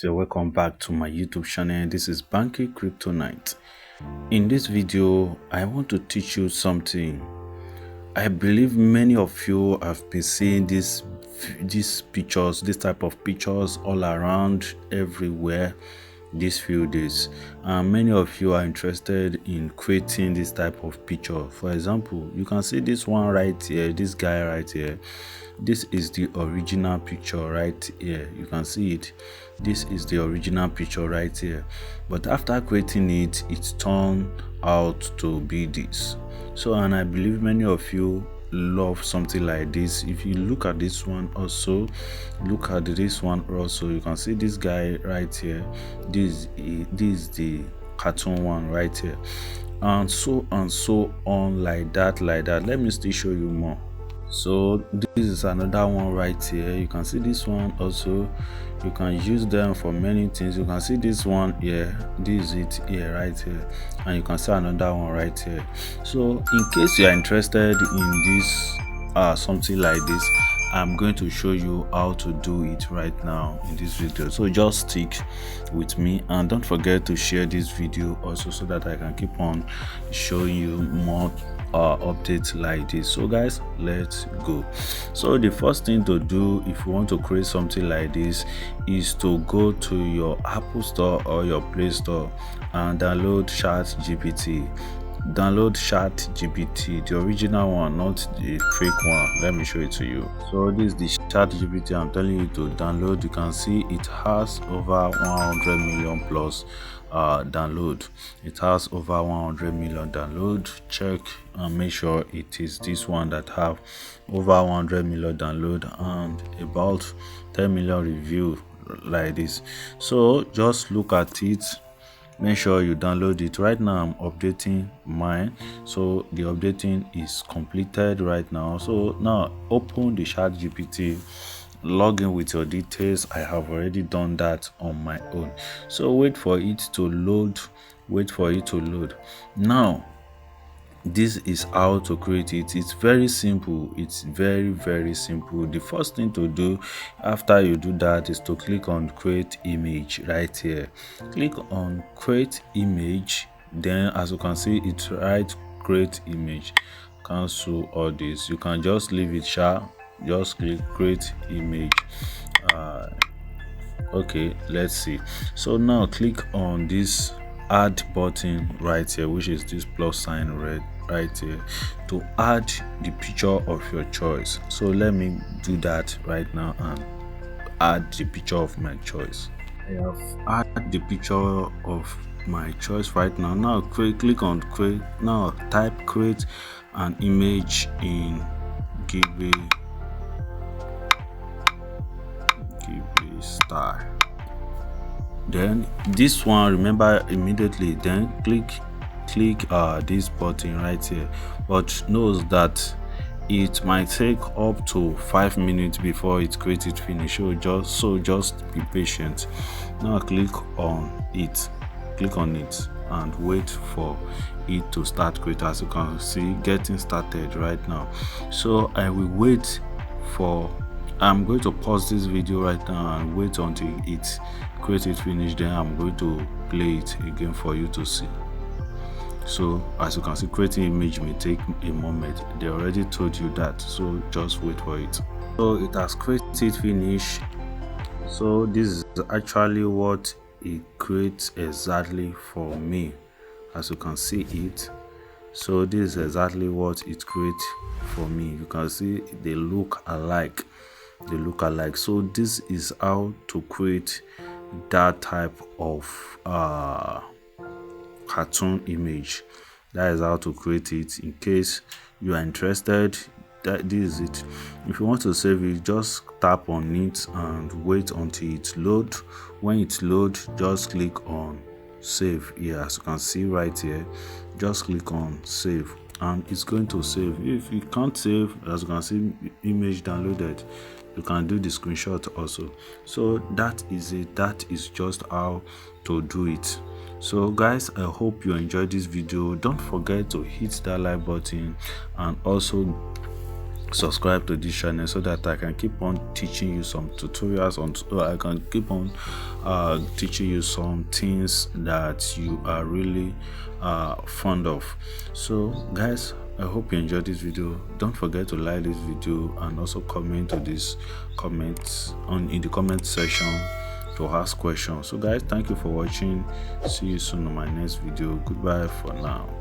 So welcome back to my YouTube channel. This is Banky Crypto Night. In this video, I want to teach you something. I believe many of you have been seeing these pictures, this type of pictures all around everywhere these few days, and many of you are interested in creating this type of picture. For example, you can see this one right here, this guy right here. This is the original picture right here. You can see it. This is the original picture right here, but after creating it, it turned out to be this. So, and I believe many of you love something like this. If you look at this one also, look at this one also, you can see this guy right here. This is the cartoon one right here, and so on, like that. Let me still show you more. So this is another one right here. You can see this one also. You can use them for many things. You can see this one here. This is it here right here, and you can see another one right here. So in case you are interested in this something like this, I'm going to show you how to do it right now in this video. So just stick with me, and don't forget to share this video also, so that I can keep on showing you more updates like this. So guys, let's go. So the first thing to do if you want to create something like this is to go to your Apple Store or your Play Store and download ChatGPT. Download ChatGPT, the original one, not the fake one. Let me show it to you. So this is the ChatGPT I'm telling you to download. You can see it has over 100 million plus download. It has over 100 million download. Check and make sure it is this one that have over 100 million download and about 10 million review like this. So just look at it, make sure you download it. Right now I'm updating mine, so the updating is completed right now. So now open the ChatGPT, log in with your details. I have already done that on my own, so wait for it to load. Now this is how to create it. It's very simple. It's very simple. The first thing to do after you do that is to click on create image right here. Click on create image, then as you can see it right create image. Cancel all this. You can just leave it just click create image. Okay, let's see. So now click on this add button right here, which is this plus sign red right here, to add the picture of your choice. So let me do that right now and add the picture of my choice. I have add the picture of my choice right now. Now click on create. Now type create an image in Ghibli Style. Then this one, remember immediately, then click this button right here, but knows that it might take up to 5 minutes before it creates it finish. So just be patient. Now click on it and wait for it to start create. As you can see, getting started right now. So I will wait for I'm going to pause this video right now and wait until it creates it finish. Then I'm going to play it again for you to see. So as you can see, creating image may take a moment. They already told you that, so just wait for it. So it has created finish. So this is actually what it creates exactly for me, as you can see it. So this is exactly what it creates for me. You can see they look alike. So this is how to create that type of cartoon image. That is how to create it. In case you are interested, this is it. If you want to save it, just tap on it and wait until it load. When it load, just click on save here. As you can see right here, just click on save and it's going to save. If you can't save, as you can see, image downloaded, you can do the screenshot also. So that is it. That is just how to do it. So guys, I hope you enjoyed this video. Don't forget to hit that like button and also subscribe to this channel so that I can keep on teaching you some tutorials on, so I can keep on teaching you some things that you are really fond of. So guys, I hope you enjoyed this video. Don't forget to like this video and also comment to this comments in the comment section to ask questions. So guys, thank you for watching. See you soon on my next video. Goodbye for now.